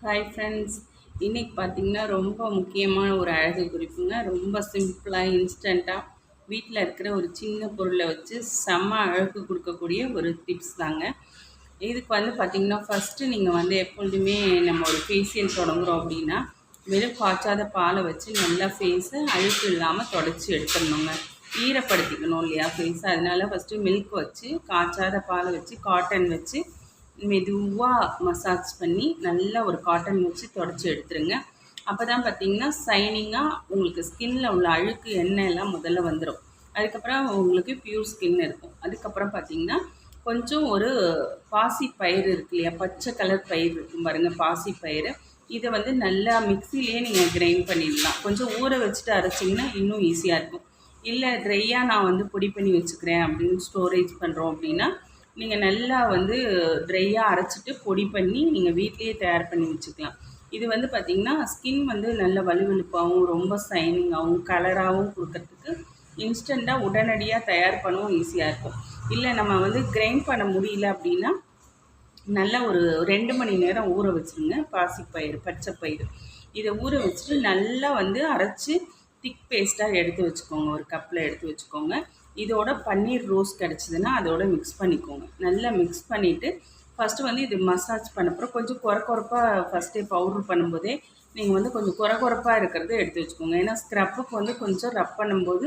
Hi friends. இன்றைக்கி பார்த்திங்கன்னா ரொம்ப முக்கியமான ஒரு அழகு குறிப்புங்க. ரொம்ப சிம்பிளாக இன்ஸ்டண்ட்டாக வீட்டில் இருக்கிற ஒரு சின்ன பொருளை வச்சு செம்ம அழகு கொடுக்கக்கூடிய ஒரு டிப்ஸ் தாங்க. இதுக்கு வந்து பார்த்திங்கன்னா ஃபஸ்ட்டு நீங்கள் வந்து எப்பொழுதுமே நம்ம ஒரு ஃபேஷியல் தொடங்குறோம் அப்படின்னா வெறும் காய்ச்சாத பாலை வச்சு நல்லா ஃபேஸை அழுக்கு இல்லாமல் தொடச்சி எடுத்துடணுங்க. ஈரப்படுத்திக்கணும் இல்லையா ஃபேஸை. அதனால ஃபஸ்ட்டு மில்க் வச்சு காய்ச்சாத பாலை வச்சு காட்டன் வச்சு மெதுவாக மசாஜ் பண்ணி நல்லா ஒரு காட்டன் வச்சு தொடச்சி எடுத்துருங்க. அப்போ தான் பார்த்தீங்கன்னா ஷைனிங்காக உங்களுக்கு ஸ்கின்னில் உள்ள அழுக்கு எண்ணெய் எல்லாம் முதல்ல வந்துடும். அதுக்கப்புறம் உங்களுக்கு பியூர் ஸ்கின் இருக்கும். அதுக்கப்புறம் பார்த்தீங்கன்னா கொஞ்சம் ஒரு பாசி பயிர் இருக்கு இல்லையா, பச்சை கலர் பயிர் இருக்கும் பாருங்கள், பாசி பயிர். இதை வந்து நல்லா மிக்சிலேயே நீங்கள் கிரைண்ட் பண்ணிடலாம். கொஞ்சம் ஊற வச்சுட்டு அரைச்சிங்கன்னா இன்னும் ஈஸியாக இருக்கும். இல்லை ட்ரையாக நான் வந்து பொடி பண்ணி வச்சுக்கிறேன் அப்படின்னு ஸ்டோரேஜ் பண்ணுறோம் அப்படின்னா நீங்கள் நல்லா வந்து ட்ரையாக அரைச்சிட்டு பொடி பண்ணி நீங்கள் வீட்லேயே தயார் பண்ணி வச்சுக்கலாம். இது வந்து பார்த்திங்கன்னா ஸ்கின் வந்து நல்ல வலுவழுப்பாகவும் ரொம்ப ஷைனிங்காகவும் கலராகவும் கொடுக்கறதுக்கு இன்ஸ்டண்ட்டாக உடனடியாக தயார் பண்ணவும் ஈஸியாக இருக்கும். இல்லை நம்ம வந்து கிரைண்ட் பண்ண முடியல அப்படின்னா நல்லா ஒரு 2 மணி நேரம் ஊற வச்சுருங்க. பாசிப்பயிறு, பச்சை பயிறு இதை ஊற வச்சுட்டு நல்லா வந்து அரைச்சி திக் பேஸ்ட்டாக எடுத்து வச்சுக்கோங்க. ஒரு கப்பில் எடுத்து வச்சுக்கோங்க. இதோட பன்னீர் ரோஸ் கிடச்சிதுன்னா அதோட மிக்ஸ் பண்ணிக்கோங்க. நல்லா மிக்ஸ் பண்ணிவிட்டு ஃபஸ்ட்டு வந்து இது மசாஜ் பண்ணப்பறம் கொஞ்சம் குறப்பாக ஃபஸ்ட்டே பவுட்ரு பண்ணும்போதே நீங்கள் வந்து கொஞ்சம் குறப்பாக இருக்கிறத எடுத்து வச்சுக்கோங்க. ஏன்னா ஸ்க்ரப்புக்கு வந்து கொஞ்சம் ரப் பண்ணும்போது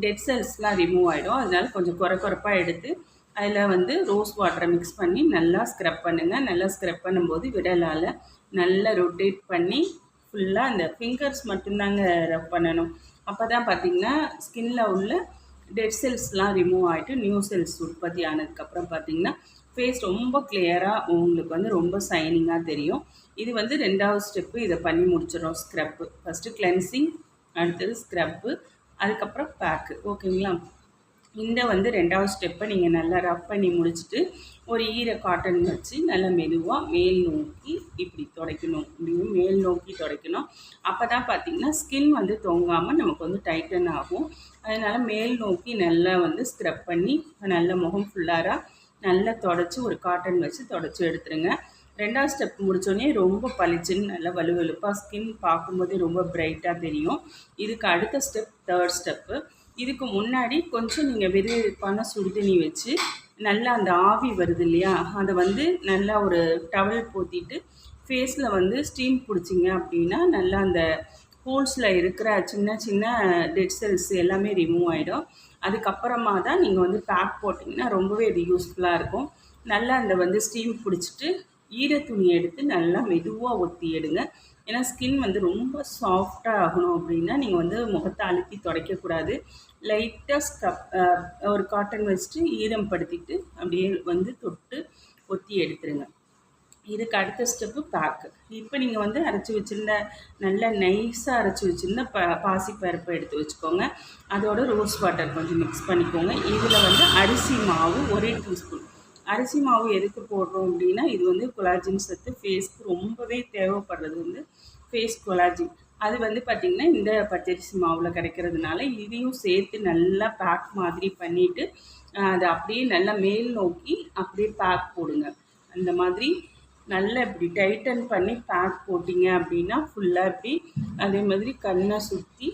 டெட் செல்ஸ்லாம் ரிமூவ் ஆகிடும். அதனால கொஞ்சம் குறப்பாக எடுத்து அதில் வந்து ரோஸ் வாட்டரை மிக்ஸ் பண்ணி நல்லா ஸ்க்ரப் பண்ணுங்கள். நல்லா ஸ்க்ரப் பண்ணும்போது விரலால் நல்லா ரொட்டேட் பண்ணி ஃபுல்லாக அந்த ஃபிங்கர்ஸ் மட்டும்தாங்க ரப் பண்ணணும். அப்போ தான் பார்த்திங்கன்னா ஸ்கின்னில் உள்ள டெட் செல்ஸ்லாம் ரிமூவ் ஆகிட்டு நியூ செல்ஸ் உற்பத்தி ஆனதுக்கப்புறம் பார்த்திங்கன்னா ஃபேஸ் ரொம்ப கிளியராக உங்களுக்கு வந்து ரொம்ப ஷைனிங்காக தெரியும். இது வந்து 2வது ஸ்டெப்பு. இதை பண்ணி முடிச்சிடும். ஸ்க்ரப்பு ஃபஸ்ட்டு கிளென்சிங், அடுத்தது ஸ்க்ரப்பு, அதுக்கப்புறம் பேக்கு. ஓகேங்களா? இந்த வந்து 2வது ஸ்டெப்பை நீங்கள் நல்லா ரப் பண்ணி முடிச்சுட்டு ஒரு ஈர காட்டன் வச்சு நல்லா மெதுவாக மேல் நோக்கி இப்படி துடைக்கணும். இப்படியும் மேல் நோக்கி துடைக்கணும். அப்போ தான் பார்த்திங்கன்னா ஸ்கின் வந்து தொங்காமல் நமக்கு வந்து டைட்டன் ஆகும். அதனால் மேல் நோக்கி நல்லா வந்து ஸ்க்ரப் பண்ணி நல்ல முகம் ஃபுல்லாக நல்லா தொடச்சி ஒரு காட்டன் வச்சு தொடச்சி எடுத்துருங்க. 2வது ஸ்டெப் முடித்தோடனே ரொம்ப பளிச்சுன்னு நல்லா வலுவலுப்பாக ஸ்கின் பார்க்கும்போதே ரொம்ப பிரைட்டாக தெரியும். இதுக்கு அடுத்த ஸ்டெப் 3rd ஸ்டெப்பு. இதுக்கு முன்னாடி கொஞ்சம் நீங்கள் வெதுவெதுப்பான சுடுதண்ணி வச்சு நல்லா அந்த ஆவி வருது இல்லையா, அதை வந்து நல்லா ஒரு டவல் போத்திட்டு ஃபேஸில் வந்து ஸ்டீம் பிடிச்சிங்க அப்படின்னா நல்லா அந்த ஹோல்ஸில் இருக்கிற சின்ன சின்ன டெட் செல்ஸ் எல்லாமே ரிமூவ் ஆகிடும். அதுக்கப்புறமா தான் நீங்கள் வந்து பேக் போட்டிங்கன்னா ரொம்பவே இது யூஸ்ஃபுல்லாக இருக்கும். நல்லா அந்த வந்து ஸ்டீம் பிடிச்சிட்டு ஈர துணியை எடுத்து நல்லா மெதுவாக ஒத்தி எடுங்க. ஏன்னா ஸ்கின் வந்து ரொம்ப சாஃப்டாக ஆகணும் அப்படின்னா நீங்கள் வந்து முகத்தை அழுத்தி துடைக்கக்கூடாது. லைட்டாக ஒரு காட்டன் வச்சுட்டு ஈரம் படுத்திட்டு அப்படியே வந்து தொட்டு ஒத்தி எடுத்துருங்க. இதுக்கு அடுத்த ஸ்டெப்பு பேக்கு. இப்போ நீங்கள் வந்து அரைச்சி வச்சுருந்த நல்லா நைஸாக அரைச்சி வச்சுருந்த பாசிப்பருப்பை எடுத்து வச்சுக்கோங்க. அதோட ரோஸ் வாட்டர் கொஞ்சம் மிக்ஸ் பண்ணிக்கோங்க. இதில் வந்து அரிசி மாவு 1 டீஸ்பூன். அரிசி மாவு எதுக்கு போடுறோம் அப்படின்னா இது வந்து கொலாஜின் சத்து ஃபேஸ்க்கு ரொம்பவே தேவைப்படுறது வந்து ஃபேஸ் கொலாஜின். அது வந்து பார்த்திங்கன்னா இந்த பச்சரிசி மாவில் கிடைக்கிறதுனால இதையும் சேர்த்து நல்லா பேக் மாதிரி பண்ணிவிட்டு அதை அப்படியே நல்லா மேல் நோக்கி அப்படியே பேக் போடுங்க. அந்த மாதிரி நல்லா இப்படி டைட்டன் பண்ணி பேக் போட்டிங்க அப்படின்னா ஃபுல்லாக இப்படி அதே மாதிரி கண்ணை சுற்றி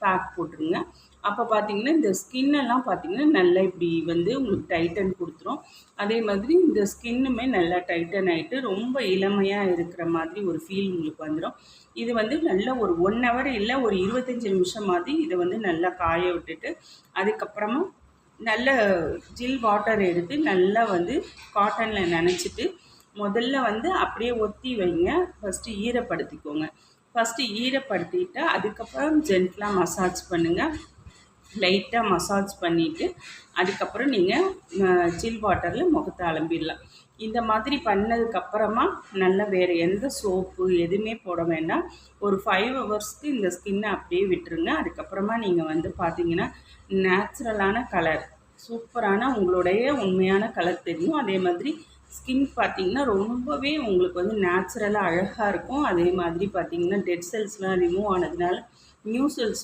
பேக் போட்டுருங்க. அப்போ பார்த்திங்கன்னா இந்த ஸ்கின்னெல்லாம் பார்த்திங்கன்னா நல்லா இப்படி வந்து உங்களுக்கு டைட்டன் கொடுத்துரும். அதே மாதிரி இந்த ஸ்கின்னுமே நல்லா டைட்டன் ஆகிட்டு ரொம்ப இளமையாக இருக்கிற மாதிரி ஒரு ஃபீல் உங்களுக்கு வந்துடும். இது வந்து நல்லா ஒரு 1 ஹவர் இல்லை ஒரு 25 நிமிஷம் மாதிரி இதை வந்து நல்லா காய விட்டுட்டு அதுக்கப்புறமா நல்ல ஜில் வாட்டர் எடுத்து நல்லா வந்து காட்டனில் நனைச்சிட்டு முதல்ல வந்து அப்படியே ஒத்தி வைங்க. ஃபஸ்ட்டு ஈரப்படுத்திக்கோங்க. ஃபஸ்ட்டு ஈரப்படுத்திட்டு அதுக்கப்புறம் ஜென்ட்லாக மசாஜ் பண்ணுங்கள். லைட்டாக மசாஜ் பண்ணிவிட்டு அதுக்கப்புறம் நீங்கள் ஜில் வாட்டரில் முகத்தை அலம்பிடலாம். இந்த மாதிரி பண்ணதுக்கப்புறமா நல்லா வேறு எந்த சோப்பு எதுவுமே போட வேண்டாம். ஒரு 5 ஹவர்ஸ்க்கு இந்த ஸ்கின்னை அப்படியே விட்டுருங்க. அதுக்கப்புறமா நீங்கள் வந்து பார்த்தீங்கன்னா நேச்சுரலான கலர், சூப்பரான உங்களுடைய உண்மையான கலர் தெரியும். அதே மாதிரி ஸ்கின் பார்த்திங்கன்னா ரொம்பவே உங்களுக்கு வந்து நேச்சுரலாக அழகாக இருக்கும். அதே மாதிரி பார்த்திங்கன்னா டெட் செல்ஸ்லாம் ரிமூவ் ஆனதுனால நியூ செல்ஸ்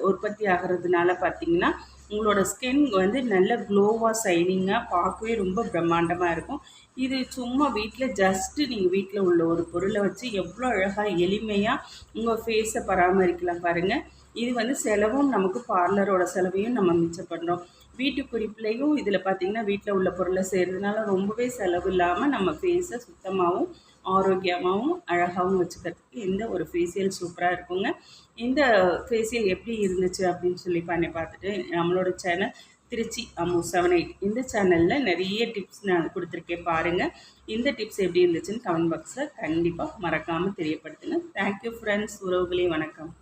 உற்பத்தி ஆகிறதுனால பார்த்தீங்கன்னா உங்களோட ஸ்கின் வந்து நல்ல க்ளோவாக ஷைனிங்காக பார்க்கவே ரொம்ப பிரம்மாண்டமாக இருக்கும். இது சும்மா வீட்டில் ஜஸ்ட்டு நீங்கள் வீட்டில் உள்ள ஒரு பொருளை வச்சு எவ்வளோ அழகாக எளிமையாக உங்கள் ஃபேஸை பராமரிக்கலாம் பாருங்கள். இது வந்து செலவும் நமக்கு பார்லரோட செலவையும் நம்ம மிச்சம் பண்ணுறோம். வீட்டு குறிப்புலையும் இதில் பார்த்திங்கன்னா வீட்டில் உள்ள பொருளை செய்கிறதுனால ரொம்பவே செலவு இல்லாமல் நம்ம ஃபேஸை சுத்தமாகவும் ஆரோக்கியமாகவும் அழகாகவும் வச்சுக்கிறதுக்கு இந்த ஒரு ஃபேஷியல் சூப்பராக இருக்குங்க. இந்த ஃபேஷியல் எப்படி இருந்துச்சு அப்படின்னு சொல்லி பண்ணி பார்த்துட்டு நம்மளோட சேனல் திருச்சி அம்மு 78 இந்த சேனலில் நிறைய டிப்ஸ் நான் கொடுத்துருக்கேன் பாருங்கள். இந்த டிப்ஸ் எப்படி இருந்துச்சுன்னு கமெண்ட் பாக்ஸில் கண்டிப்பாக மறக்காமல் தெரியப்படுத்துங்க. தேங்க்யூ ஃப்ரெண்ட்ஸ், உறவுகளே, வணக்கம்.